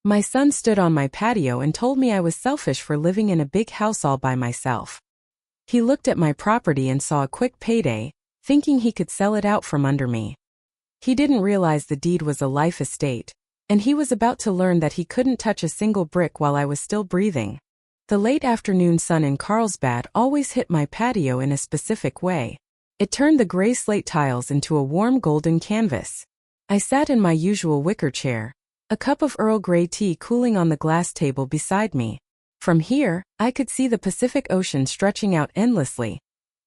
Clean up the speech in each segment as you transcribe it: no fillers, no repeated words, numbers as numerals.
My son stood on my patio and told me I was selfish for living in a big house all by myself. He looked at my property and saw a quick payday, thinking he could sell it out from under me. He didn't realize the deed was a life estate, and he was about to learn that he couldn't touch a single brick while I was still breathing. The late afternoon sun in Carlsbad always hit my patio in a specific way. It turned the gray slate tiles into a warm golden canvas. I sat in my usual wicker chair, a cup of Earl Grey tea cooling on the glass table beside me. From here, I could see the Pacific Ocean stretching out endlessly,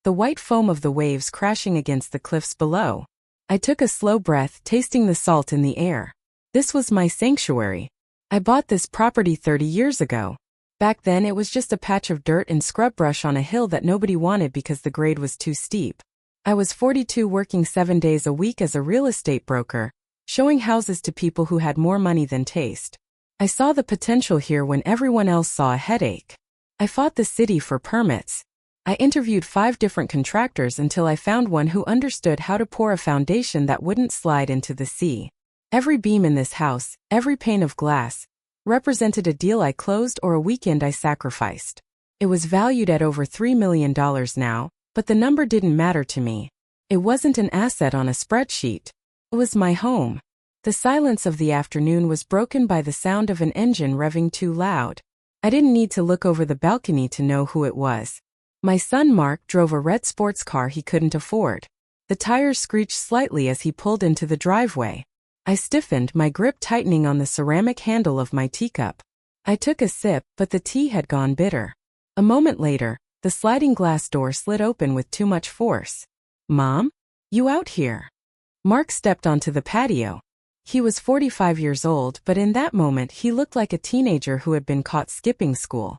the white foam of the waves crashing against the cliffs below. I took a slow breath, tasting the salt in the air. This was my sanctuary. I bought this property 30 years ago. Back then it was just a patch of dirt and scrub brush on a hill that nobody wanted because the grade was too steep. I was 42, working 7 days a week as a real estate broker, showing houses to people who had more money than taste. I saw the potential here when everyone else saw a headache. I fought the city for permits. I interviewed 5 different contractors until I found one who understood how to pour a foundation that wouldn't slide into the sea. Every beam in this house, every pane of glass, represented a deal I closed or a weekend I sacrificed. It was valued at over $3 million now, but the number didn't matter to me. It wasn't an asset on a spreadsheet. It was my home. The silence of the afternoon was broken by the sound of an engine revving too loud. I didn't need to look over the balcony to know who it was. My son Mark drove a red sports car he couldn't afford. The tires screeched slightly as he pulled into the driveway. I stiffened, my grip tightening on the ceramic handle of my teacup. I took a sip, but the tea had gone bitter. A moment later, the sliding glass door slid open with too much force. "Mom? You out here?" Mark stepped onto the patio. He was 45 years old, but in that moment he looked like a teenager who had been caught skipping school.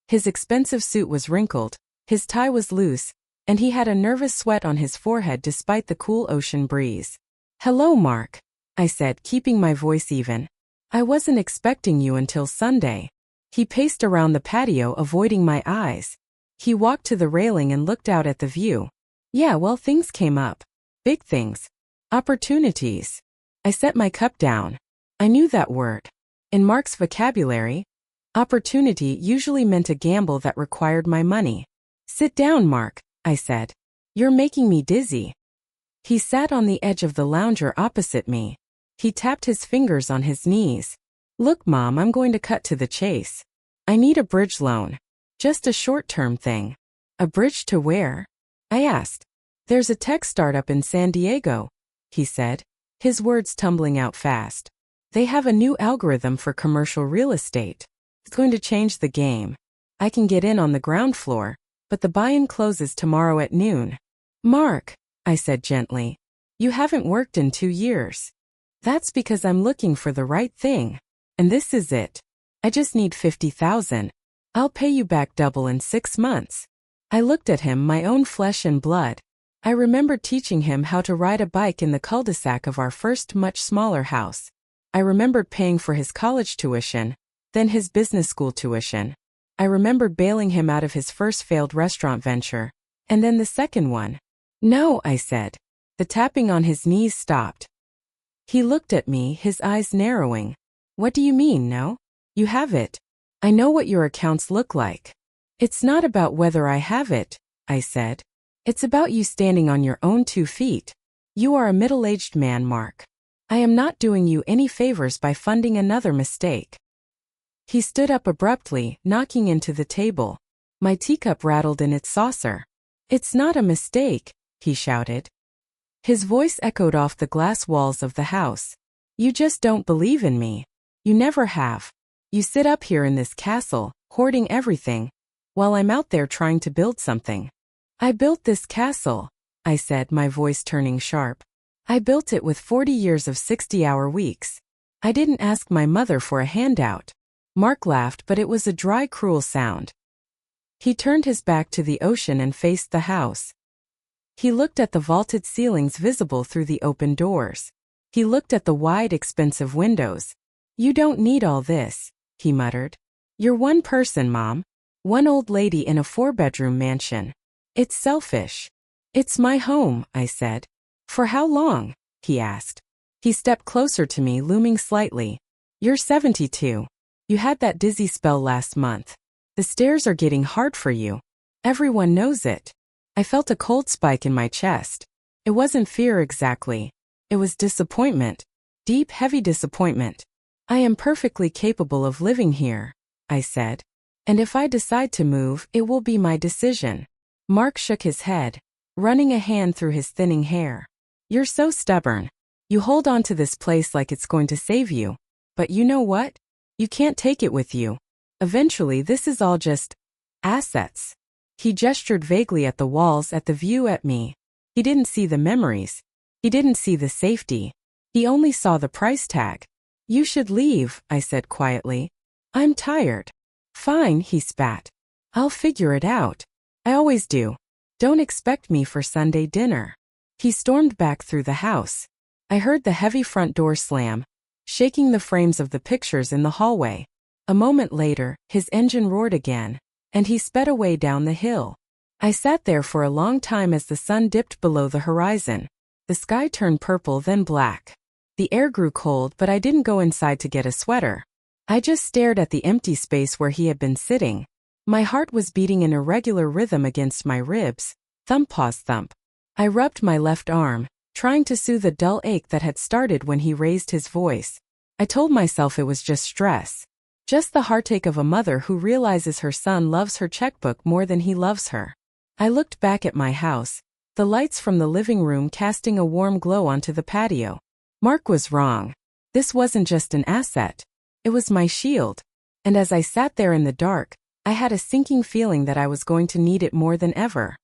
His expensive suit was wrinkled, his tie was loose, and he had a nervous sweat on his forehead despite the cool ocean breeze. "Hello, Mark," I said, keeping my voice even. "I wasn't expecting you until Sunday." He paced around the patio, avoiding my eyes. He walked to the railing and looked out at the view. "Yeah, well, things came up. Big things. Opportunities." I set my cup down. I knew that word. In Mark's vocabulary, opportunity usually meant a gamble that required my money. "Sit down, Mark," I said. "You're making me dizzy." He sat on the edge of the lounger opposite me. He tapped his fingers on his knees. "Look, Mom, I'm going to cut to the chase. I need a bridge loan. Just a short-term thing." "A bridge to where?" I asked. "There's a tech startup in San Diego," he said, his words tumbling out fast. "They have a new algorithm for commercial real estate. It's going to change the game. I can get in on the ground floor, but the buy-in closes tomorrow at noon." "Mark," I said gently, "you haven't worked in 2 years. That's because I'm looking for the right thing. And this is it. I just need $50,000. I'll pay you back double in 6 months." I looked at him, my own flesh and blood. I remembered teaching him how to ride a bike in the cul-de-sac of our first much smaller house. I remembered paying for his college tuition, then his business school tuition. I remembered bailing him out of his first failed restaurant venture, and then the second one. "No," I said. The tapping on his knees stopped. He looked at me, his eyes narrowing. "What do you mean, no? You have it. I know what your accounts look like." "It's not about whether I have it," I said. "It's about you standing on your own 2 feet. You are a middle-aged man, Mark. I am not doing you any favors by funding another mistake." He stood up abruptly, knocking into the table. My teacup rattled in its saucer. "It's not a mistake," he shouted. His voice echoed off the glass walls of the house. "You just don't believe in me. You never have. You sit up here in this castle, hoarding everything, while I'm out there trying to build something." "I built this castle," I said, my voice turning sharp. "I built it with 40 years of 60-hour weeks. I didn't ask my mother for a handout." Mark laughed, but it was a dry, cruel sound. He turned his back to the ocean and faced the house. He looked at the vaulted ceilings visible through the open doors. He looked at the wide, expensive windows. "You don't need all this," he muttered. "You're one person, Mom. One old lady in a 4-bedroom mansion. It's selfish." "It's my home," I said. "For how long?" he asked. He stepped closer to me, looming slightly. You're 72. You had that dizzy spell last month. The stairs are getting hard for you. Everyone knows it. I felt a cold spike in my chest. It wasn't fear exactly. It was disappointment. Deep, heavy disappointment. I am perfectly capable of living here, I said. And if I decide to move, it will be my decision. Mark shook his head, running a hand through his thinning hair. You're so stubborn. You hold on to this place like it's going to save you. But you know what? You can't take it with you. Eventually, this is all just assets. He gestured vaguely at the walls, at the view, at me. He didn't see the memories. He didn't see the safety. He only saw the price tag. You should leave, I said quietly. I'm tired. Fine, he spat. I'll figure it out. I always do. Don't expect me for Sunday dinner. He stormed back through the house. I heard the heavy front door slam, shaking the frames of the pictures in the hallway. A moment later, his engine roared again, and he sped away down the hill. I sat there for a long time as the sun dipped below the horizon. The sky turned purple, then black. The air grew cold, but I didn't go inside to get a sweater. I just stared at the empty space where he had been sitting. My heart was beating an irregular rhythm against my ribs. Thump, pause, thump. I rubbed my left arm, trying to soothe the dull ache that had started when he raised his voice. I told myself it was just stress. Just the heartache of a mother who realizes her son loves her checkbook more than he loves her. I looked back at my house, the lights from the living room casting a warm glow onto the patio. Mark was wrong. This wasn't just an asset. It was my shield. And as I sat there in the dark, I had a sinking feeling that I was going to need it more than ever.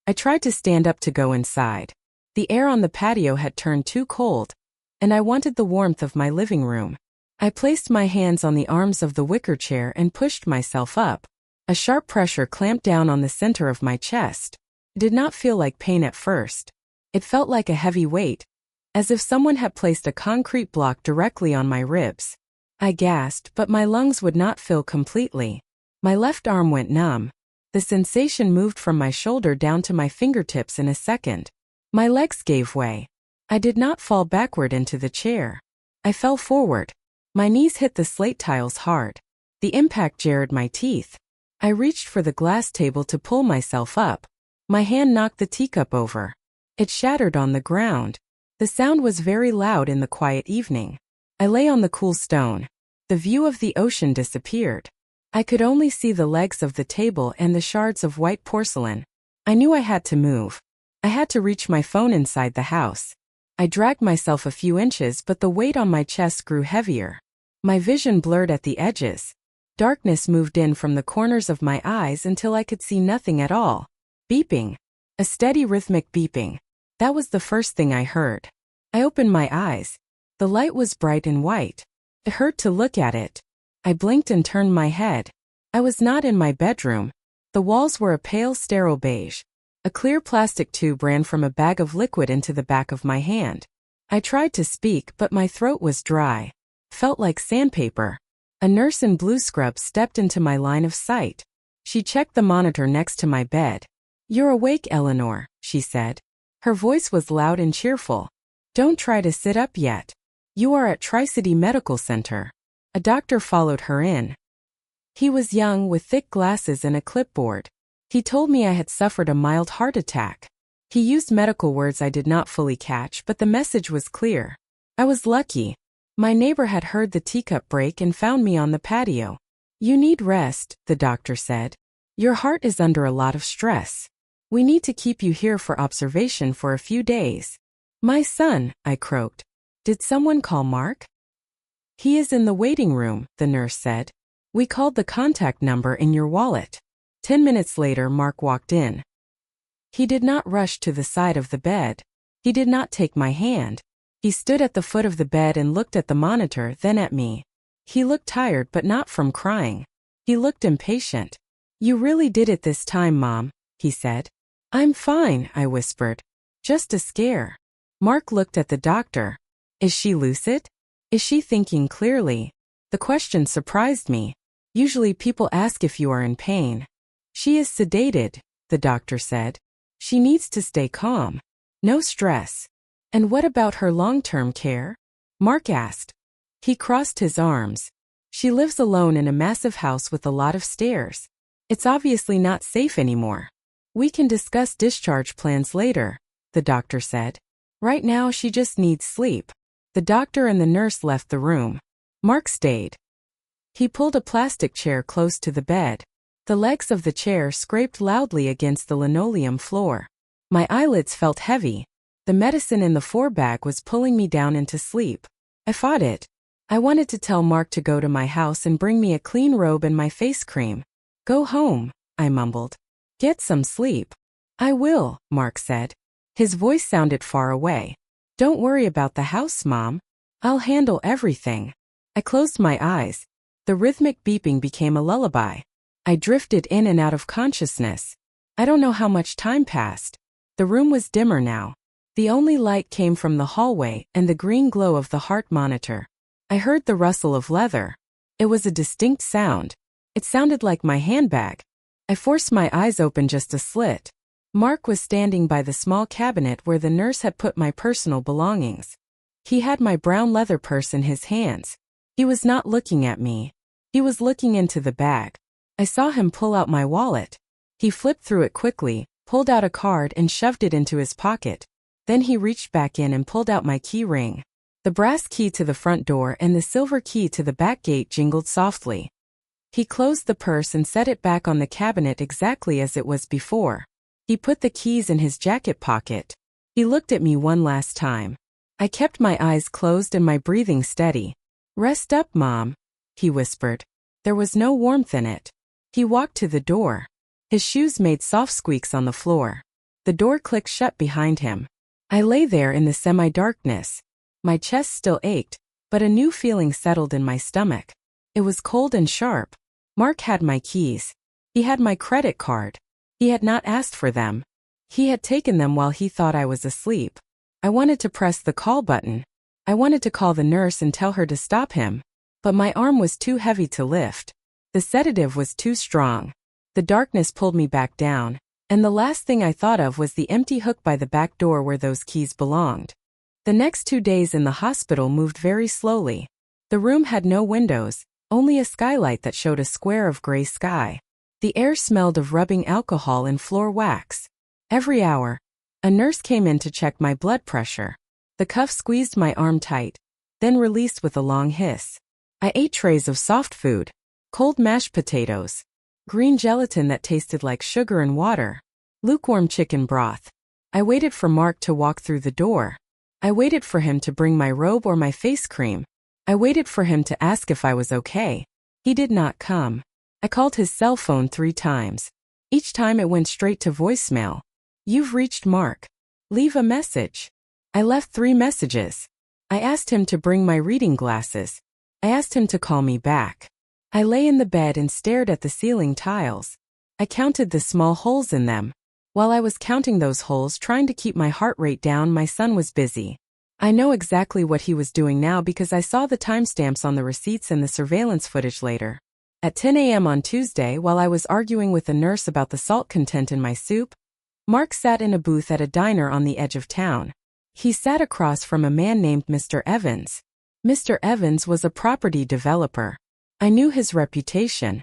I tried to stand up to go inside. The air on the patio had turned too cold, and I wanted the warmth of my living room. I placed my hands on the arms of the wicker chair and pushed myself up. A sharp pressure clamped down on the center of my chest. It did not feel like pain at first. It felt like a heavy weight, as if someone had placed a concrete block directly on my ribs. I gasped, but my lungs would not fill completely. My left arm went numb. The sensation moved from my shoulder down to my fingertips in a second. My legs gave way. I did not fall backward into the chair. I fell forward. My knees hit the slate tiles hard. The impact jarred my teeth. I reached for the glass table to pull myself up. My hand knocked the teacup over. It shattered on the ground. The sound was very loud in the quiet evening. I lay on the cool stone. The view of the ocean disappeared. I could only see the legs of the table and the shards of white porcelain. I knew I had to move. I had to reach my phone inside the house. I dragged myself a few inches, but the weight on my chest grew heavier. My vision blurred at the edges. Darkness moved in from the corners of my eyes until I could see nothing at all. Beeping. A steady rhythmic beeping. That was the first thing I heard. I opened my eyes. The light was bright and white. It hurt to look at it. I blinked and turned my head. I was not in my bedroom. The walls were a pale sterile beige. A clear plastic tube ran from a bag of liquid into the back of my hand. I tried to speak, but my throat was dry. Felt like sandpaper. A nurse in blue scrubs stepped into my line of sight. She checked the monitor next to my bed. "You're awake, Eleanor," she said. Her voice was loud and cheerful. "Don't try to sit up yet. You are at Tri-City Medical Center." A doctor followed her in. He was young, with thick glasses and a clipboard. He told me I had suffered a mild heart attack. He used medical words I did not fully catch, but the message was clear. I was lucky. My neighbor had heard the teacup break and found me on the patio. "You need rest," the doctor said. "Your heart is under a lot of stress. We need to keep you here for observation for a few days." "My son," I croaked. "Did someone call Mark?" "He is in the waiting room," the nurse said. "We called the contact number in your wallet." 10 minutes later, Mark walked in. He did not rush to the side of the bed. He did not take my hand. He stood at the foot of the bed and looked at the monitor, then at me. He looked tired, but not from crying. He looked impatient. "You really did it this time, Mom," he said. "I'm fine," I whispered. "Just a scare." Mark looked at the doctor. "Is she lucid? Is she thinking clearly?" The question surprised me. Usually people ask if you are in pain. "She is sedated," the doctor said. "She needs to stay calm. No stress." "And what about her long-term care?" Mark asked. He crossed his arms. She lives alone in a massive house with a lot of stairs. It's obviously not safe anymore. We can discuss discharge plans later, the doctor said. Right now she just needs sleep. The doctor and the nurse left the room. Mark stayed. He pulled a plastic chair close to the bed. The legs of the chair scraped loudly against the linoleum floor. My eyelids felt heavy. The medicine in the 4-bag was pulling me down into sleep. I fought it. I wanted to tell Mark to go to my house and bring me a clean robe and my face cream. Go home, I mumbled. Get some sleep. I will, Mark said. His voice sounded far away. Don't worry about the house, Mom. I'll handle everything. I closed my eyes. The rhythmic beeping became a lullaby. I drifted in and out of consciousness. I don't know how much time passed. The room was dimmer now. The only light came from the hallway and the green glow of the heart monitor. I heard the rustle of leather. It was a distinct sound. It sounded like my handbag. I forced my eyes open just a slit. Mark was standing by the small cabinet where the nurse had put my personal belongings. He had my brown leather purse in his hands. He was not looking at me. He was looking into the bag. I saw him pull out my wallet. He flipped through it quickly, pulled out a card and shoved it into his pocket. Then he reached back in and pulled out my key ring. The brass key to the front door and the silver key to the back gate jingled softly. He closed the purse and set it back on the cabinet exactly as it was before. He put the keys in his jacket pocket. He looked at me one last time. I kept my eyes closed and my breathing steady. Rest up, Mom, he whispered. There was no warmth in it. He walked to the door. His shoes made soft squeaks on the floor. The door clicked shut behind him. I lay there in the semi-darkness. My chest still ached, but a new feeling settled in my stomach. It was cold and sharp. Mark had my keys. He had my credit card. He had not asked for them. He had taken them while he thought I was asleep. I wanted to press the call button. I wanted to call the nurse and tell her to stop him. But my arm was too heavy to lift. The sedative was too strong. The darkness pulled me back down, and the last thing I thought of was the empty hook by the back door where those keys belonged. The next 2 days in the hospital moved very slowly. The room had no windows, only a skylight that showed a square of gray sky. The air smelled of rubbing alcohol and floor wax. Every hour, a nurse came in to check my blood pressure. The cuff squeezed my arm tight, then released with a long hiss. I ate trays of soft food, cold mashed potatoes, green gelatin that tasted like sugar and water, lukewarm chicken broth. I waited for Mark to walk through the door. I waited for him to bring my robe or my face cream. I waited for him to ask if I was okay. He did not come. I called his cell phone 3 times. Each time it went straight to voicemail. You've reached Mark. Leave a message. I left 3 messages. I asked him to bring my reading glasses. I asked him to call me back. I lay in the bed and stared at the ceiling tiles. I counted the small holes in them. While I was counting those holes trying to keep my heart rate down, my son was busy. I know exactly what he was doing now because I saw the timestamps on the receipts and the surveillance footage later. At 10 a.m. on Tuesday, while I was arguing with the nurse about the salt content in my soup, Mark sat in a booth at a diner on the edge of town. He sat across from a man named Mr. Evans. Mr. Evans was a property developer. I knew his reputation.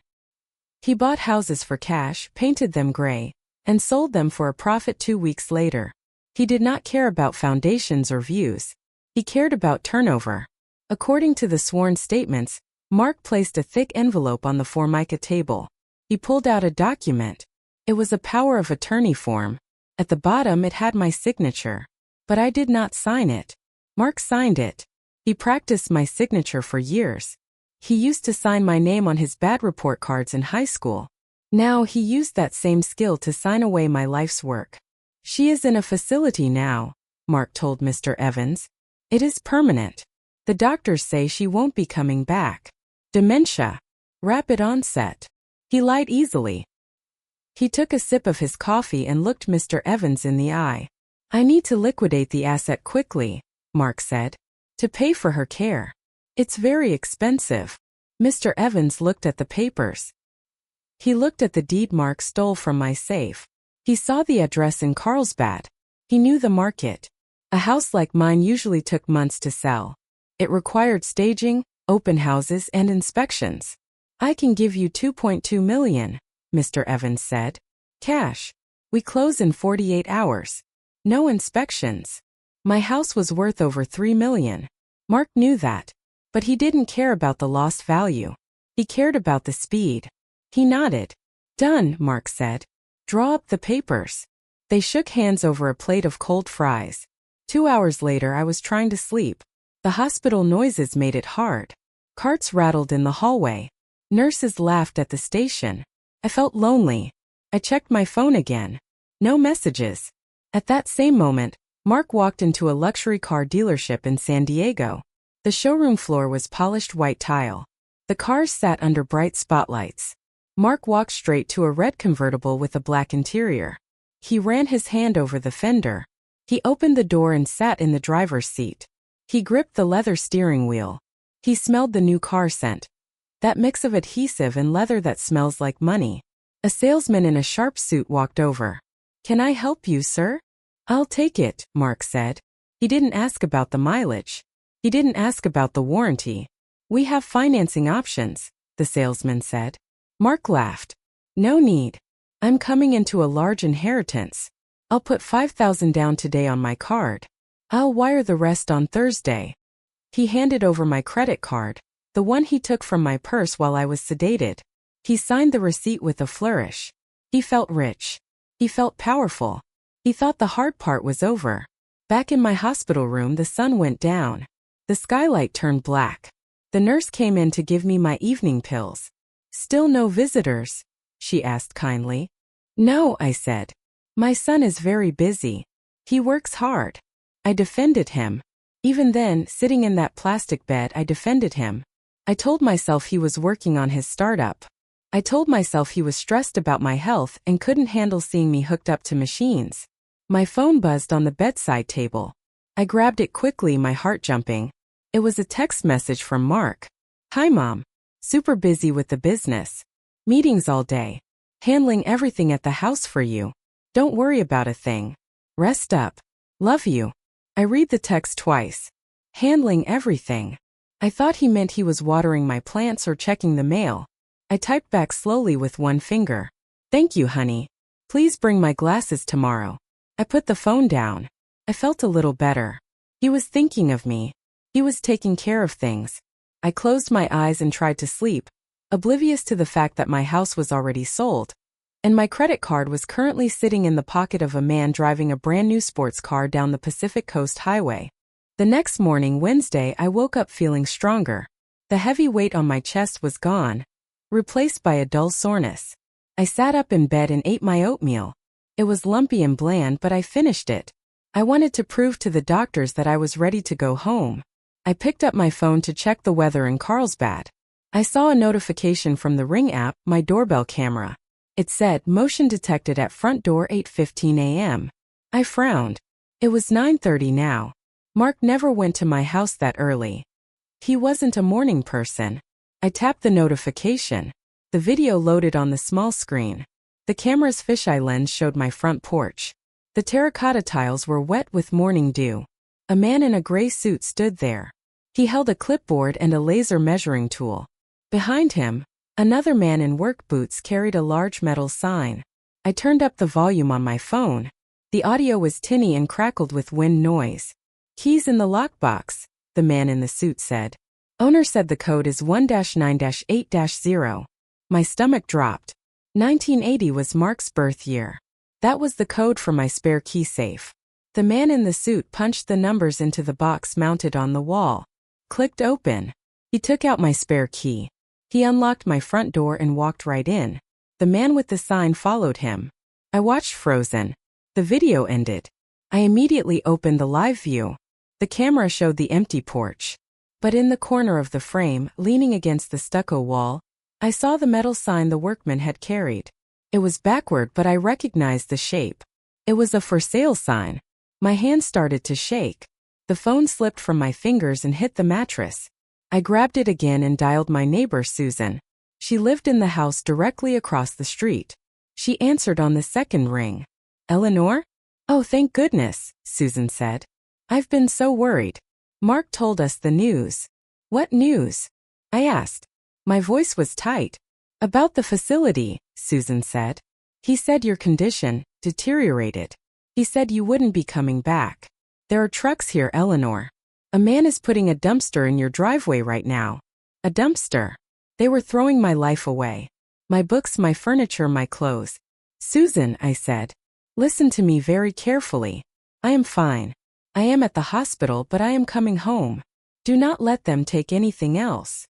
He bought houses for cash, painted them gray, and sold them for a profit 2 weeks later. He did not care about foundations or views. He cared about turnover. According to the sworn statements, Mark placed a thick envelope on the Formica table. He pulled out a document. It was a power of attorney form. At the bottom it had my signature. But I did not sign it. Mark signed it. He practiced my signature for years. He used to sign my name on his bad report cards in high school. Now he used that same skill to sign away my life's work. She is in a facility now, Mark told Mr. Evans. It is permanent. The doctors say she won't be coming back. Dementia. Rapid onset. He lied easily. He took a sip of his coffee and looked Mr. Evans in the eye. I need to liquidate the asset quickly, Mark said, to pay for her care. It's very expensive. Mr. Evans looked at the papers. He looked at the deed Mark stole from my safe. He saw the address in Carlsbad. He knew the market. A house like mine usually took months to sell. It required staging, open houses, and inspections. I can give you $2.2 million, Mr. Evans said. Cash. We close in 48 hours. No inspections. My house was worth over $3 million. Mark knew that. But he didn't care about the lost value. He cared about the speed. He nodded. Done, Mark said. Draw up the papers. They shook hands over a plate of cold fries. 2 hours later I was trying to sleep. The hospital noises made it hard. Carts rattled in the hallway. Nurses laughed at the station. I felt lonely. I checked my phone again. No messages. At that same moment, Mark walked into a luxury car dealership in San Diego. The showroom floor was polished white tile. The cars sat under bright spotlights. Mark walked straight to a red convertible with a black interior. He ran his hand over the fender. He opened the door and sat in the driver's seat. He gripped the leather steering wheel. He smelled the new car scent. That mix of adhesive and leather that smells like money. A salesman in a sharp suit walked over. Can I help you, sir? I'll take it, Mark said. He didn't ask about the mileage. He didn't ask about the warranty. We have financing options, the salesman said. Mark laughed. No need. I'm coming into a large inheritance. I'll put $5,000 down today on my card. I'll wire the rest on Thursday. He handed over my credit card, the one he took from my purse while I was sedated. He signed the receipt with a flourish. He felt rich. He felt powerful. He thought the hard part was over. Back in my hospital room, the sun went down. The skylight turned black. The nurse came in to give me my evening pills. Still no visitors? She asked kindly. No, I said. My son is very busy. He works hard. I defended him. Even then, sitting in that plastic bed, I defended him. I told myself he was working on his startup. I told myself he was stressed about my health and couldn't handle seeing me hooked up to machines. My phone buzzed on the bedside table. I grabbed it quickly, my heart jumping. It was a text message from Mark. Hi, Mom. Super busy with the business. Meetings all day. Handling everything at the house for you. Don't worry about a thing. Rest up. Love you. I read the text twice. Handling everything. I thought he meant he was watering my plants or checking the mail. I typed back slowly with one finger. Thank you, honey. Please bring my glasses tomorrow. I put the phone down. I felt a little better. He was thinking of me. He was taking care of things. I closed my eyes and tried to sleep, oblivious to the fact that my house was already sold, and my credit card was currently sitting in the pocket of a man driving a brand new sports car down the Pacific Coast Highway. The next morning, Wednesday, I woke up feeling stronger. The heavy weight on my chest was gone, replaced by a dull soreness. I sat up in bed and ate my oatmeal. It was lumpy and bland, but I finished it. I wanted to prove to the doctors that I was ready to go home. I picked up my phone to check the weather in Carlsbad. I saw a notification from the Ring app, my doorbell camera. It said, motion detected at front door 8:15 a.m. I frowned. It was 9:30 now. Mark never went to my house that early. He wasn't a morning person. I tapped the notification. The video loaded on the small screen. The camera's fisheye lens showed my front porch. The terracotta tiles were wet with morning dew. A man in a gray suit stood there. He held a clipboard and a laser measuring tool. Behind him, another man in work boots carried a large metal sign. I turned up the volume on my phone. The audio was tinny and crackled with wind noise. Keys in the lockbox, the man in the suit said. Owner said the code is 1-9-8-0. My stomach dropped. 1980 was Mark's birth year. That was the code for my spare key safe. The man in the suit punched the numbers into the box mounted on the wall. Clicked open. He took out my spare key. He unlocked my front door and walked right in. The man with the sign followed him. I watched frozen. The video ended. I immediately opened the live view. The camera showed the empty porch. But in the corner of the frame, leaning against the stucco wall, I saw the metal sign the workman had carried. It was backward, but I recognized the shape. It was a for sale sign. My hand started to shake. The phone slipped from my fingers and hit the mattress. I grabbed it again and dialed my neighbor, Susan. She lived in the house directly across the street. She answered on the second ring. Eleanor? Oh, thank goodness, Susan said. I've been so worried. Mark told us the news. What news? I asked. My voice was tight. About the facility, Susan said. He said your condition deteriorated. He said you wouldn't be coming back. There are trucks here, Eleanor. A man is putting a dumpster in your driveway right now. A dumpster. They were throwing my life away. My books, my furniture, my clothes. Susan, I said. Listen to me very carefully. I am fine. I am at the hospital, but I am coming home. Do not let them take anything else.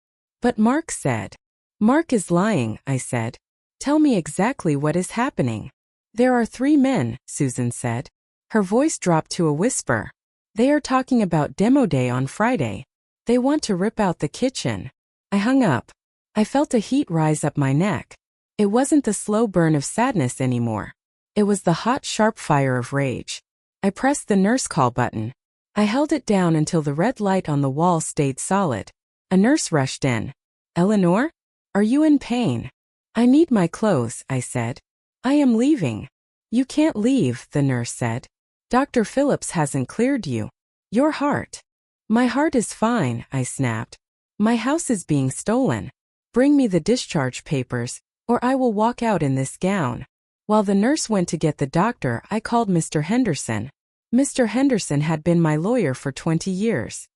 But Mark said. Mark is lying, I said. Tell me exactly what is happening. There are 3 men, Susan said. Her voice dropped to a whisper. They are talking about demo day on Friday. They want to rip out the kitchen. I hung up. I felt a heat rise up my neck. It wasn't the slow burn of sadness anymore. It was the hot, sharp fire of rage. I pressed the nurse call button. I held it down until the red light on the wall stayed solid. A nurse rushed in. Eleanor? Are you in pain? I need my clothes, I said. I am leaving. You can't leave, the nurse said. Dr. Phillips hasn't cleared you. Your heart. My heart is fine, I snapped. My house is being stolen. Bring me the discharge papers, or I will walk out in this gown. While the nurse went to get the doctor, I called Mr. Henderson. Mr. Henderson had been my lawyer for 20 years.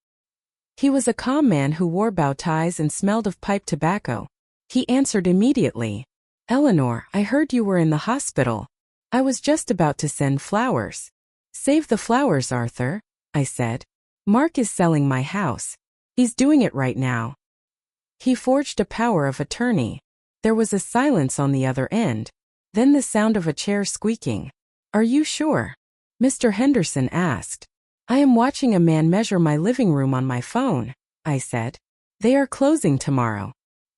He was a calm man who wore bow ties and smelled of pipe tobacco. He answered immediately. Eleanor, I heard you were in the hospital. I was just about to send flowers. Save the flowers, Arthur, I said. Mark is selling my house. He's doing it right now. He forged a power of attorney. There was a silence on the other end. Then the sound of a chair squeaking. Are you sure? Mr. Henderson asked. I am watching a man measure my living room on my phone, I said. They are closing tomorrow.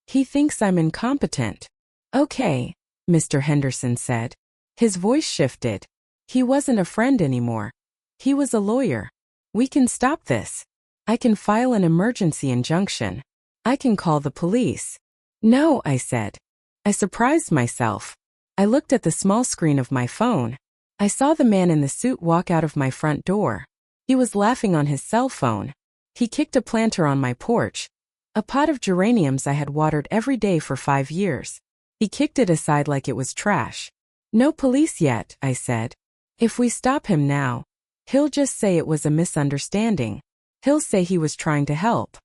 He thinks I'm incompetent. Okay, Mr. Henderson said. His voice shifted. He wasn't a friend anymore. He was a lawyer. We can stop this. I can file an emergency injunction. I can call the police. No, I said. I surprised myself. I looked at the small screen of my phone. I saw the man in the suit walk out of my front door. He was laughing on his cell phone. He kicked a planter on my porch, a pot of geraniums I had watered every day for 5 years. He kicked it aside like it was trash. No police yet, I said. If we stop him now, he'll just say it was a misunderstanding. He'll say he was trying to help.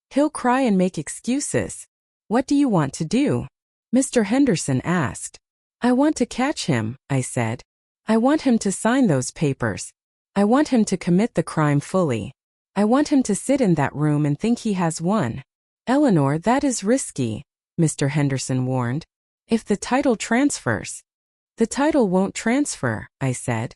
He'll cry and make excuses. What do you want to do? Mr. Henderson asked. I want to catch him, I said. I want him to sign those papers. I want him to commit the crime fully. I want him to sit in that room and think he has won. Eleanor, that is risky, Mr. Henderson warned. If the title transfers. The title won't transfer, I said.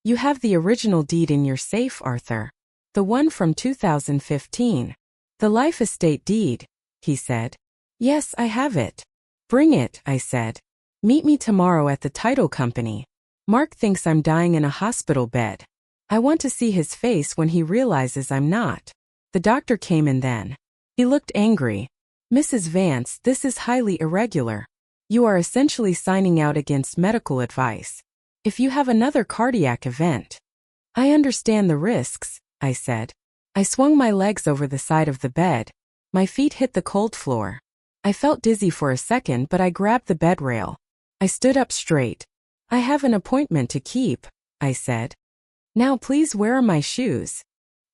You have the original deed in your safe, Arthur. The one from 2015. The life estate deed, he said. Yes, I have it. Bring it, I said. Meet me tomorrow at the title company. Mark thinks I'm dying in a hospital bed. I want to see his face when he realizes I'm not. The doctor came in then. He looked angry. Mrs. Vance, this is highly irregular. You are essentially signing out against medical advice. If you have another cardiac event. I understand the risks, I said. I swung my legs over the side of the bed. My feet hit the cold floor. I felt dizzy for a second, but I grabbed the bed rail. I stood up straight. I have an appointment to keep, I said. Now please, where are my shoes?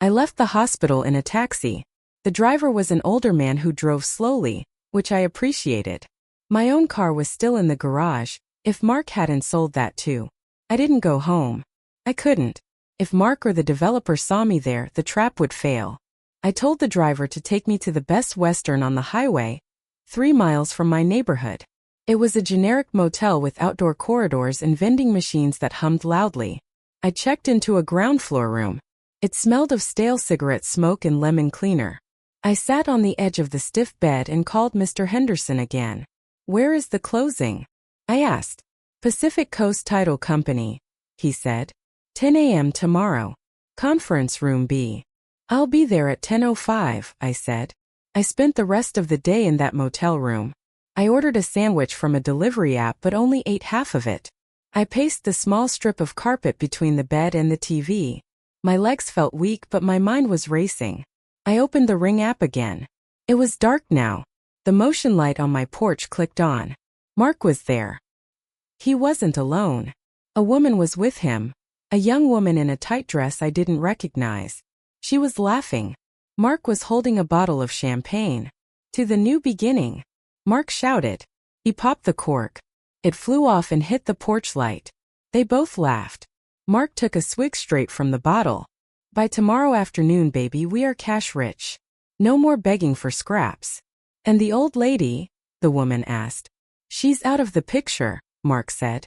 I left the hospital in a taxi. The driver was an older man who drove slowly, which I appreciated. My own car was still in the garage. If Mark hadn't sold that too. I didn't go home. I couldn't. If Mark or the developer saw me there, the trap would fail. I told the driver to take me to the Best Western on the highway, 3 miles from my neighborhood. It was a generic motel with outdoor corridors and vending machines that hummed loudly. I checked into a ground floor room. It smelled of stale cigarette smoke and lemon cleaner. I sat on the edge of the stiff bed and called Mr. Henderson again. Where is the closing? I asked. Pacific Coast Title Company, he said. 10 a.m. tomorrow. Conference room B. I'll be there at 10:05, I said. I spent the rest of the day in that motel room. I ordered a sandwich from a delivery app but only ate half of it. I paced the small strip of carpet between the bed and the TV. My legs felt weak, but my mind was racing. I opened the Ring app again. It was dark now. The motion light on my porch clicked on. Mark was there. He wasn't alone. A woman was with him. A young woman in a tight dress I didn't recognize. She was laughing. Mark was holding a bottle of champagne. To the new beginning. Mark shouted. He popped the cork. It flew off and hit the porch light. They both laughed. Mark took a swig straight from the bottle. By tomorrow afternoon, baby, we are cash rich. No more begging for scraps. And the old lady? The woman asked. She's out of the picture, Mark said.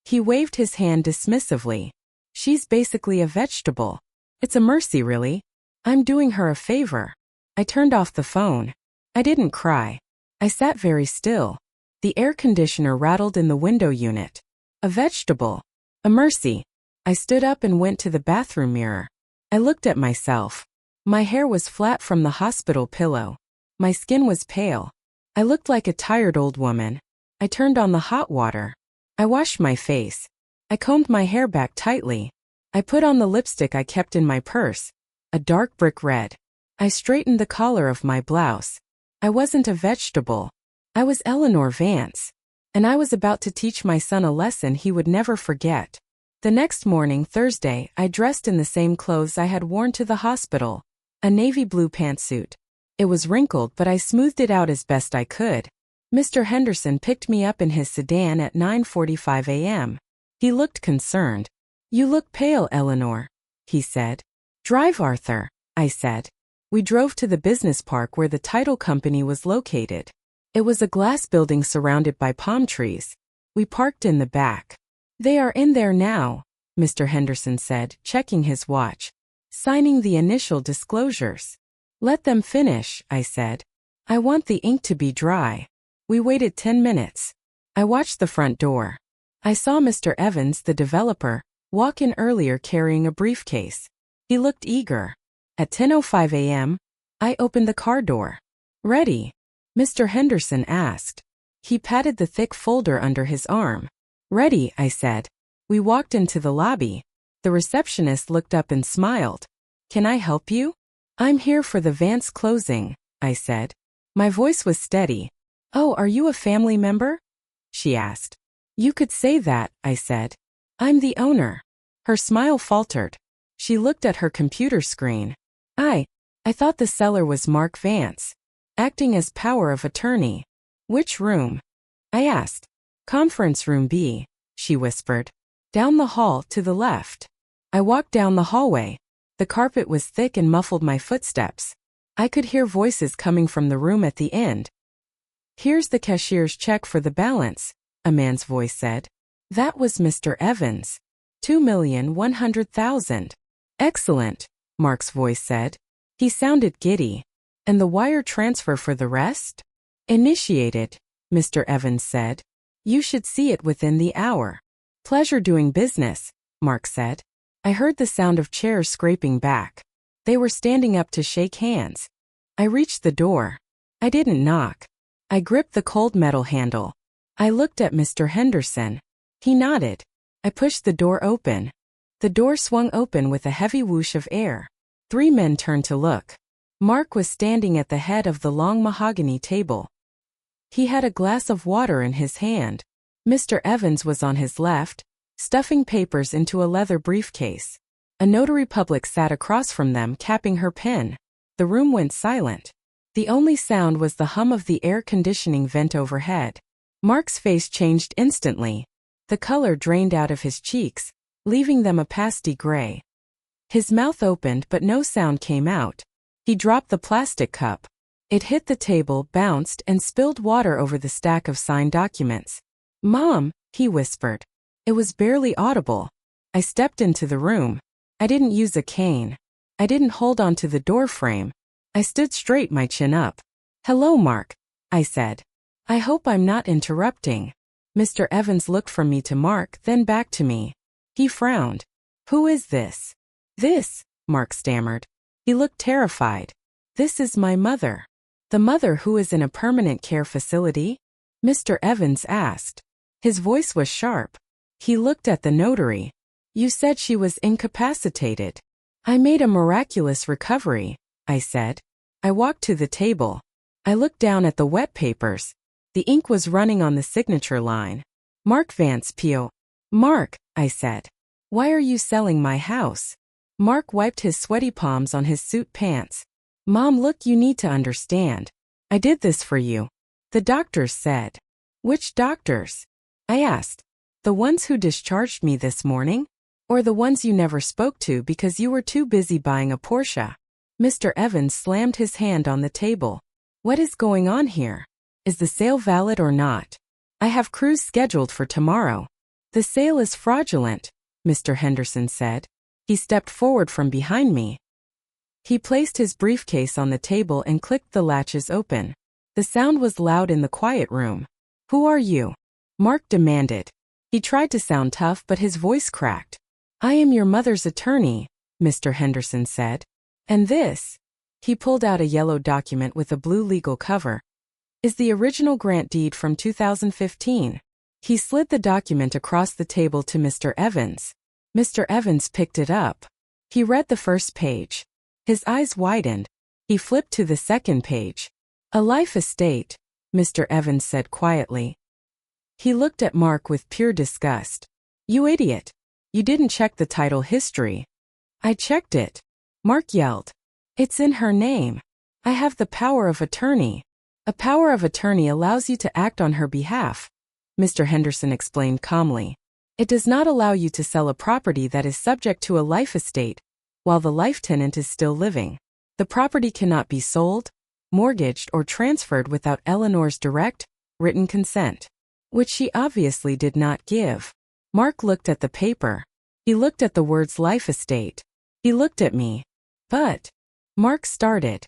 He waved his hand dismissively. She's basically a vegetable. It's a mercy, really. I'm doing her a favor. I turned off the phone. I didn't cry. I sat very still. The air conditioner rattled in the window unit. A vegetable. A mercy. I stood up and went to the bathroom mirror. I looked at myself. My hair was flat from the hospital pillow. My skin was pale. I looked like a tired old woman. I turned on the hot water. I washed my face. I combed my hair back tightly. I put on the lipstick I kept in my purse. A dark brick red. I straightened the collar of my blouse. I wasn't a vegetable. I was Eleanor Vance. And I was about to teach my son a lesson he would never forget. The next morning, Thursday, I dressed in the same clothes I had worn to the hospital. A navy blue pantsuit. It was wrinkled, but I smoothed it out as best I could. Mr. Henderson picked me up in his sedan at 9:45 a.m. He looked concerned. You look pale, Eleanor, he said. Drive, Arthur, I said. We drove to the business park where the title company was located. It was a glass building surrounded by palm trees. We parked in the back. They are in there now, Mr. Henderson said, checking his watch. Signing the initial disclosures. Let them finish, I said. I want the ink to be dry. We waited 10 minutes. I watched the front door. I saw Mr. Evans, the developer, walk in earlier carrying a briefcase. He looked eager. At 10:05 a.m., I opened the car door. Ready? Mr. Henderson asked. He patted the thick folder under his arm. Ready, I said. We walked into the lobby. The receptionist looked up and smiled. Can I help you? I'm here for the Vance closing, I said. My voice was steady. Oh, are you a family member? She asked. You could say that, I said. I'm the owner. Her smile faltered. She looked at her computer screen. I thought the seller was Mark Vance, acting as power of attorney. Which room? I asked. Conference room B, she whispered. Down the hall to the left. I walked down the hallway. The carpet was thick and muffled my footsteps. I could hear voices coming from the room at the end. Here's the cashier's check for the balance, a man's voice said. That was Mr. Evans. 2,100,000. Excellent, Mark's voice said. He sounded giddy. And the wire transfer for the rest? Initiated, Mr. Evans said. You should see it within the hour. Pleasure doing business, Mark said. I heard the sound of chairs scraping back. They were standing up to shake hands. I reached the door. I didn't knock. I gripped the cold metal handle. I looked at Mr. Henderson. He nodded. I pushed the door open. The door swung open with a heavy whoosh of air. 3 men turned to look. Mark was standing at the head of the long mahogany table. He had a glass of water in his hand. Mr. Evans was on his left, stuffing papers into a leather briefcase. A notary public sat across from them, capping her pen. The room went silent. The only sound was the hum of the air conditioning vent overhead. Mark's face changed instantly. The color drained out of his cheeks, leaving them a pasty gray. His mouth opened, but no sound came out. He dropped the plastic cup. It hit the table, bounced, and spilled water over the stack of signed documents. Mom, he whispered. It was barely audible. I stepped into the room. I didn't use a cane. I didn't hold on to the door frame. I stood straight, my chin up. Hello, Mark, I said. I hope I'm not interrupting. Mr. Evans looked from me to Mark, then back to me. He frowned. Who is this? This, Mark stammered. He looked terrified. This is my mother. The mother who is in a permanent care facility? Mr. Evans asked. His voice was sharp. He looked at the notary. You said she was incapacitated. I made a miraculous recovery, I said. I walked to the table. I looked down at the wet papers. The ink was running on the signature line. Mark Vance P.O. Mark, I said. Why are you selling my house? Mark wiped his sweaty palms on his suit pants. Mom, look, you need to understand. I did this for you. The doctors said. Which doctors? I asked. The ones who discharged me this morning? Or the ones you never spoke to because you were too busy buying a Porsche? Mr. Evans slammed his hand on the table. What is going on here? Is the sale valid or not? I have crews scheduled for tomorrow. The sale is fraudulent, Mr. Henderson said. He stepped forward from behind me. He placed his briefcase on the table and clicked the latches open. The sound was loud in the quiet room. Who are you? Mark demanded. He tried to sound tough, but his voice cracked. I am your mother's attorney, Mr. Henderson said. And this? He pulled out a yellow document with a blue legal cover. Is the original grant deed from 2015. He slid the document across the table to Mr. Evans. Mr. Evans picked it up. He read the first page. His eyes widened. He flipped to the second page. A life estate, Mr. Evans said quietly. He looked at Mark with pure disgust. You idiot. You didn't check the title history. I checked it. Mark yelled. It's in her name. I have the power of attorney. A power of attorney allows you to act on her behalf, Mr. Henderson explained calmly. It does not allow you to sell a property that is subject to a life estate, while the life tenant is still living. The property cannot be sold, mortgaged, or transferred without Eleanor's direct, written consent, which she obviously did not give. Mark looked at the paper. He looked at the words life estate. He looked at me. But, Mark started.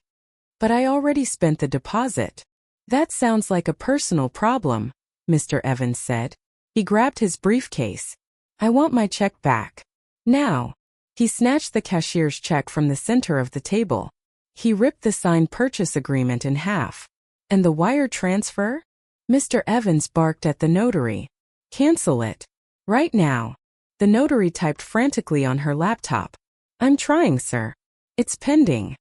But I already spent the deposit. That sounds like a personal problem, Mr. Evans said. He grabbed his briefcase. I want my check back. Now. He snatched the cashier's check from the center of the table. He ripped the signed purchase agreement in half. And the wire transfer? Mr. Evans barked at the notary. Cancel it. Right now. The notary typed frantically on her laptop. I'm trying, sir. It's pending.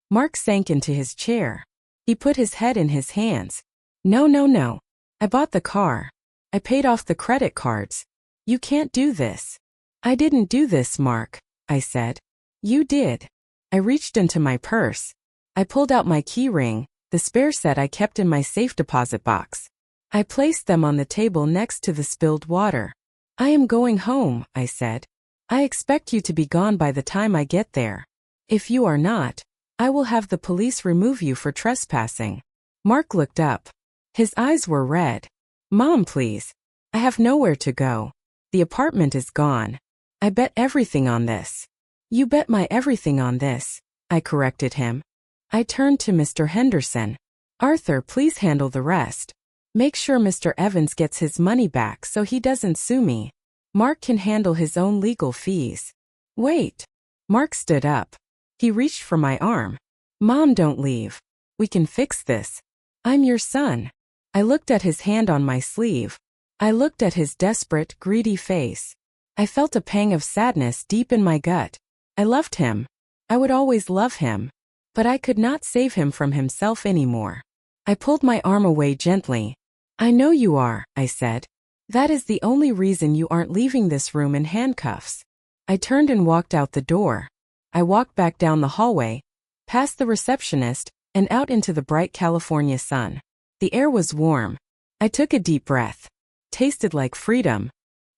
Mark sank into his chair. He put his head in his hands. No. I bought the car. I paid off the credit cards. You can't do this. I didn't do this, Mark, I said. You did. I reached into my purse. I pulled out my key ring, the spare set I kept in my safe deposit box. I placed them on the table next to the spilled water. I am going home, I said. I expect you to be gone by the time I get there. If you are not, I will have the police remove you for trespassing. Mark looked up. His eyes were red. Mom, please. I have nowhere to go. The apartment is gone. I bet everything on this. You bet my everything on this, I corrected him. I turned to Mr. Henderson. Arthur, please handle the rest. Make sure Mr. Evans gets his money back so he doesn't sue me. Mark can handle his own legal fees. Wait. Mark stood up. He reached for my arm. Mom, don't leave. We can fix this. I'm your son. I looked at his hand on my sleeve. I looked at his desperate, greedy face. I felt a pang of sadness deep in my gut. I loved him. I would always love him. But I could not save him from himself anymore. I pulled my arm away gently. I know you are, I said. That is the only reason you aren't leaving this room in handcuffs. I turned and walked out the door. I walked back down the hallway, past the receptionist, and out into the bright California sun. The air was warm. I took a deep breath. Tasted like freedom.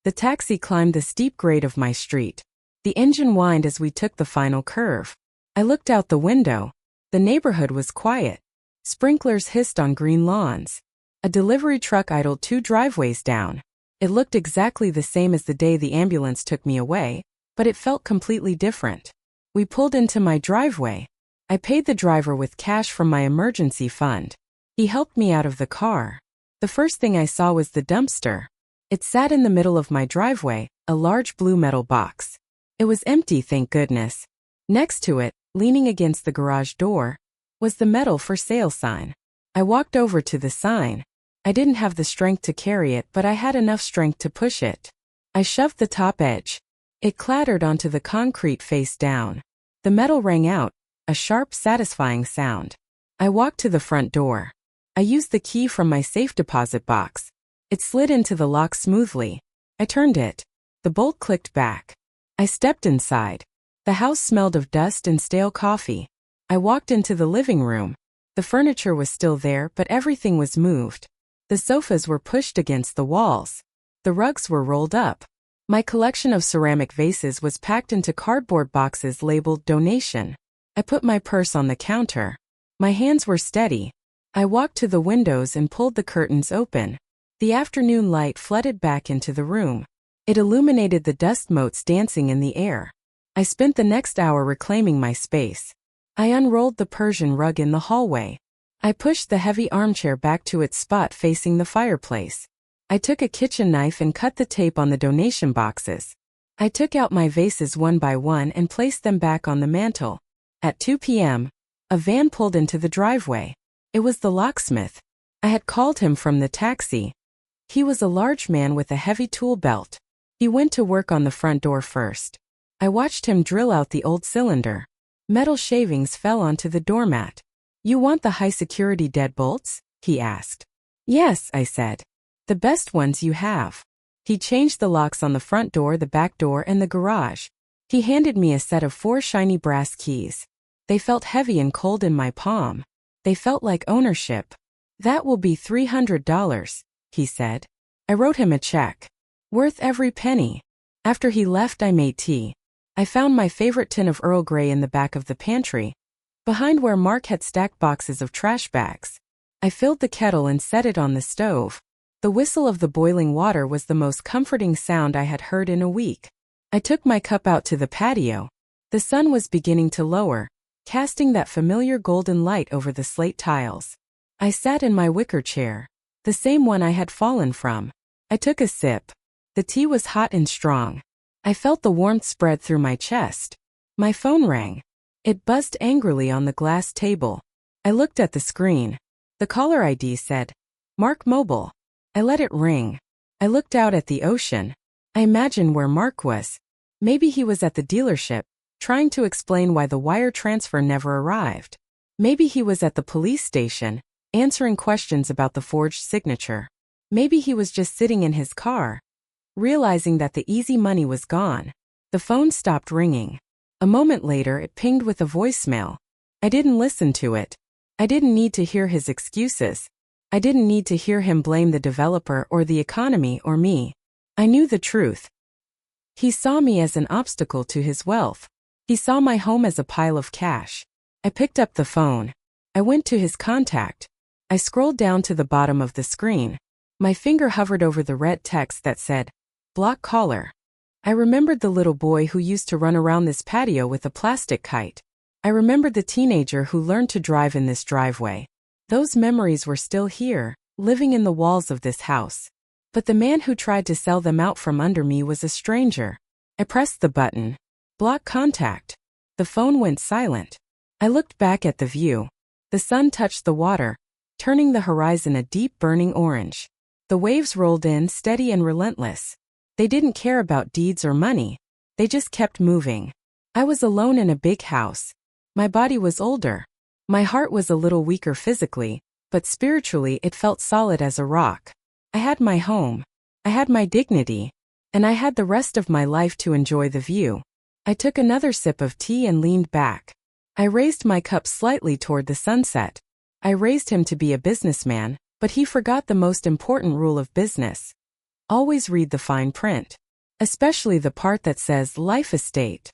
The taxi climbed the steep grade of my street. The engine whined as we took the final curve. I looked out the window. The neighborhood was quiet. Sprinklers hissed on green lawns. A delivery truck idled 2 driveways down. It looked exactly the same as the day the ambulance took me away, but it felt completely different. We pulled into my driveway. I paid the driver with cash from my emergency fund. He helped me out of the car. The first thing I saw was the dumpster. It sat in the middle of my driveway, a large blue metal box. It was empty, thank goodness. Next to it, leaning against the garage door, was the metal for sale sign. I walked over to the sign. I didn't have the strength to carry it, but I had enough strength to push it. I shoved the top edge. It clattered onto the concrete face down. The metal rang out, a sharp, satisfying sound. I walked to the front door. I used the key from my safe deposit box. It slid into the lock smoothly. I turned it. The bolt clicked back. I stepped inside. The house smelled of dust and stale coffee. I walked into the living room. The furniture was still there, but everything was moved. The sofas were pushed against the walls. The rugs were rolled up. My collection of ceramic vases was packed into cardboard boxes labeled donation. I put my purse on the counter. My hands were steady. I walked to the windows and pulled the curtains open. The afternoon light flooded back into the room. It illuminated the dust motes dancing in the air. I spent the next hour reclaiming my space. I unrolled the Persian rug in the hallway. I pushed the heavy armchair back to its spot facing the fireplace. I took a kitchen knife and cut the tape on the donation boxes. I took out my vases one by one and placed them back on the mantel. At 2 p.m., a van pulled into the driveway. It was the locksmith. I had called him from the taxi. He was a large man with a heavy tool belt. He went to work on the front door first. I watched him drill out the old cylinder. Metal shavings fell onto the doormat. "You want the high-security deadbolts?" he asked. "Yes," I said. "The best ones you have." He changed the locks on the front door, the back door, and the garage. He handed me a set of 4 shiny brass keys. They felt heavy and cold in my palm. They felt like ownership. "That will be $300, he said. I wrote him a check. Worth every penny. After he left, I made tea. I found my favorite tin of Earl Grey in the back of the pantry, behind where Mark had stacked boxes of trash bags. I filled the kettle and set it on the stove. The whistle of the boiling water was the most comforting sound I had heard in a week. I took my cup out to the patio. The sun was beginning to lower, casting that familiar golden light over the slate tiles. I sat in my wicker chair, the same one I had fallen from. I took a sip. The tea was hot and strong. I felt the warmth spread through my chest. My phone rang. It buzzed angrily on the glass table. I looked at the screen. The caller ID said, "Mark Mobile." I let it ring. I looked out at the ocean. I imagined where Mark was. Maybe he was at the dealership, trying to explain why the wire transfer never arrived. Maybe he was at the police station, answering questions about the forged signature. Maybe he was just sitting in his car, realizing that the easy money was gone. The phone stopped ringing. A moment later, it pinged with a voicemail. I didn't listen to it. I didn't need to hear his excuses. I didn't need to hear him blame the developer or the economy or me. I knew the truth. He saw me as an obstacle to his wealth. He saw my home as a pile of cash. I picked up the phone. I went to his contact. I scrolled down to the bottom of the screen. My finger hovered over the red text that said, "Block caller." I remembered the little boy who used to run around this patio with a plastic kite. I remembered the teenager who learned to drive in this driveway. Those memories were still here, living in the walls of this house. But the man who tried to sell them out from under me was a stranger. I pressed the button. Block contact. The phone went silent. I looked back at the view. The sun touched the water, turning the horizon a deep burning orange. The waves rolled in, steady and relentless. They didn't care about deeds or money. They just kept moving. I was alone in a big house. My body was older. My heart was a little weaker physically, but spiritually it felt solid as a rock. I had my home. I had my dignity. And I had the rest of my life to enjoy the view. I took another sip of tea and leaned back. I raised my cup slightly toward the sunset. I raised him to be a businessman, but he forgot the most important rule of business. Always read the fine print. Especially the part that says life estate.